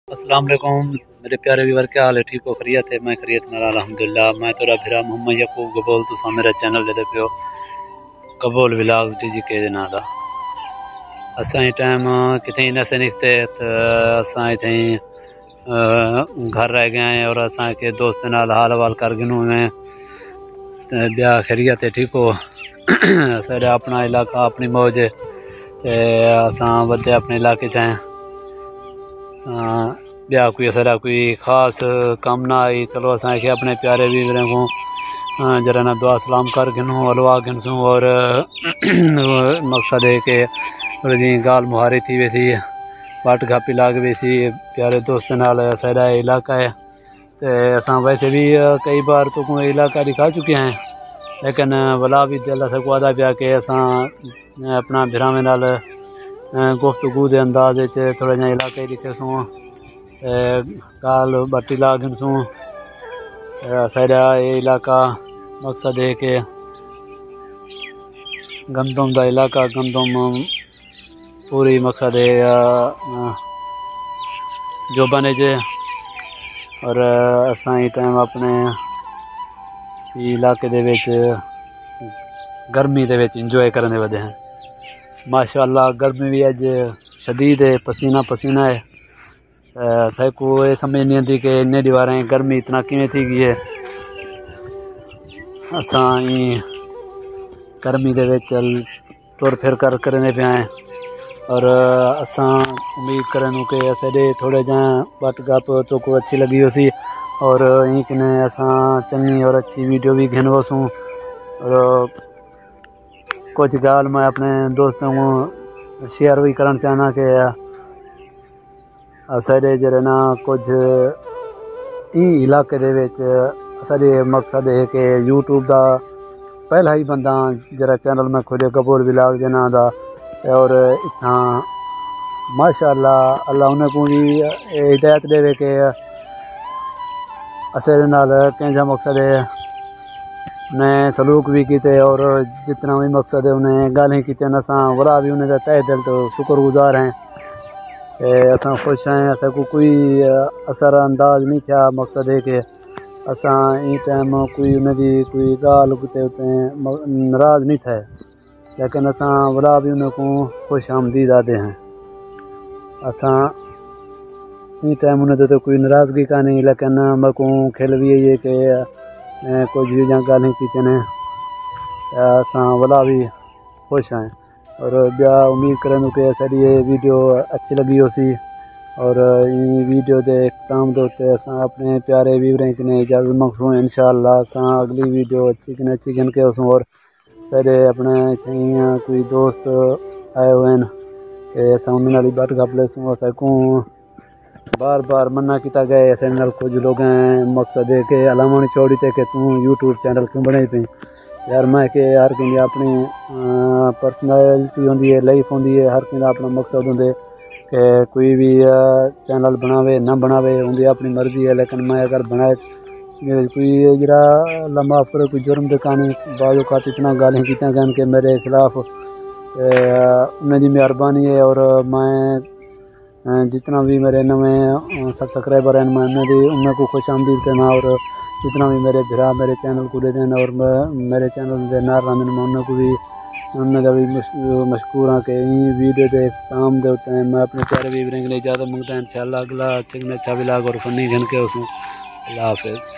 السلام علیکم میرے پیارے ویور، کیا حال ہے؟ ٹھیک ہو؟ خیریت ہے؟ میں خیریت نال الحمدللہ۔ میں تیرا بھرا محمد یعقوب قبول، تساں میرا چینل دے پیو قبول ولاگز ڈی جی کے نا دا۔ اساں ٹائم کتیں نسے نکتے اساں اتیں گھر رہ گئے ہیں اور اساں کے دوست نال حال حوال کر گنوں ہیں بیا خیریت ہے؟ ٹھیک ہو؟ سارا اپنا علاقہ اپنی موج ہے تے اساں ودے اپنے علاقے چ ہیں بیا کوئی سارا کوئی خاص کام نہ آئی۔ چلو اساں کہ اپنے پیارے ویوریں کو جرا نا دعا سلام کر گنوں الوا گنسوں اور مقصد ہے کہ تھوڑی جی گال مہاری تھی ویسی پٹ گھاپی لاگ ویسی پیارے دوست نال سارا علاقہ ہے تے اساں ویسے بھی کئی بار تو کو علاقہ دکھا چکے ہیں، لیکن بلا بھی دل سے کو ادا پیا کہ اساں اپنا بھراویں نال گفتگو دے انداز تھوڑا جہاں علاقے دکھے سوں گال بٹی لا گنسوں سارا یہ علاقہ مقصد ہے کہ گندم دا علاقہ گندم پوری مقصد ہے جو بنے جے اور اساں ہی ٹائم اپنے علاقے دے وچ گرمی دے وچ انجوائے کرنے ودے ہیں۔ ماشاءاللہ گرمی بھی اج شدید ہے، پسینہ پسینہ ہے۔ سائے کو یہ سمجھ نہیں آتی کہ انہیں دیواریں گرمی اتنا کیویں تھی گئی ہے۔ اساں گرمی دے وچ ٹر پھر کر کرنے پہ ہیں اور اساں امید کریں کہ اسے دے تھوڑے جہاں بٹ گپ تو کو اچھی لگی ہو سی اور این کنے اساں چنگی اور اچھی ویڈیو بھی گھنو سوں اور کچھ گال میں اپنے دوستوں کو شیئر بھی کرنا چاہنا کہ سارے جڑے نا کچھ علاقے دے وچ سارے مقصد ہے کہ یوٹیوب دا پہلا ہی بندہ جرا چینل میں کھولے قبول ولاگ دے نام دا اور اتنا ماشاءاللہ اللہ انہیں کو بھی ہدایت دے کہ اسے نال کینجا مقصد ہے انہیں سلوک بھی کیتے اور جتنا بھی مقصد ہے انہیں گالیں کیتے اساں بڑا بھی انہیں دا تہ دل تو شکر گزار ہیں۔ اساں خوش ہیں، اساں کو کوئی اثر انداز نہیں تھیا۔ مقصد ہے کہ اساں این ٹائم کوئی انہیں دی کوئی گال کتے ہوتے ناراض نہیں تھے، لیکن اساں بڑا بھی انہیں کو خوش آمدید آتے ہیں۔ اساں این ٹائم انہیں تو کوئی ناراضگی کا نہیں، لیکن میں کو کھیل بھی یہ کہ کچھ بھی جہاں گالیں کیتے ہیں اساں بڑا بھی خوش ہیں اور بیا امید کریں کہ ساری یہ ویڈیو اچھی لگی ہو سی اور یہ ویڈیو دے اختتام دوتے اساں اپنے پیارے ویوریں کنے اجازت مانگسوں۔ انشاءاللہ اساں اگلی ویڈیو اچھی گن کے اسوں اور سارے اپنے اتھیں کوئی دوست آئے ہوئے ہیں کہ اساں انہوں نے بٹ گپ لے سوں اساں کو بار بار منع کیتا گیا ایسے نال کچھ لوگ ہیں مقصد ہے کہ علامہ نہیں چھوڑی تے کہ توں یوٹیوب چینل کیوں بنے پئی یار۔ میں کہ ہر کہیں اپنی پرسنالٹی ہوندی ہے، لائف ہوندی ہے، ہر کہیں اپنا مقصد ہوندے کہ کوئی بھی چینل بناوے نہ بناوے ہوندی اپنی مرضی ہے، لیکن میں اگر بنائے کوئی جرا لمحہ پر کوئی جرم دکھانے بعض اوقات اتنا گالیں کیتیاں گئیں کہ میرے خلاف انہیں دی مہربانی ہے اور میں جتنا بھی میرے نویں سبسکرائبر ہیں میں انہیں کو خوش آمدید کہنا اور جتنا بھی میرے بھرا میرے چینل کو دے دینا اور میرے چینل دے نار راندن میں انہیں کو بھی انہیں کا بھی مشکور ہاں کہ یہ ویڈیو دے اختتام دے ہوتے ہیں۔ میں اپنے پیارے ویوریں کے لیے اجازت مانگتا ہوں، انشاءاللہ اگلا اچھا ولاگ اور فنی گھن کے اسوں اللہ حافظ۔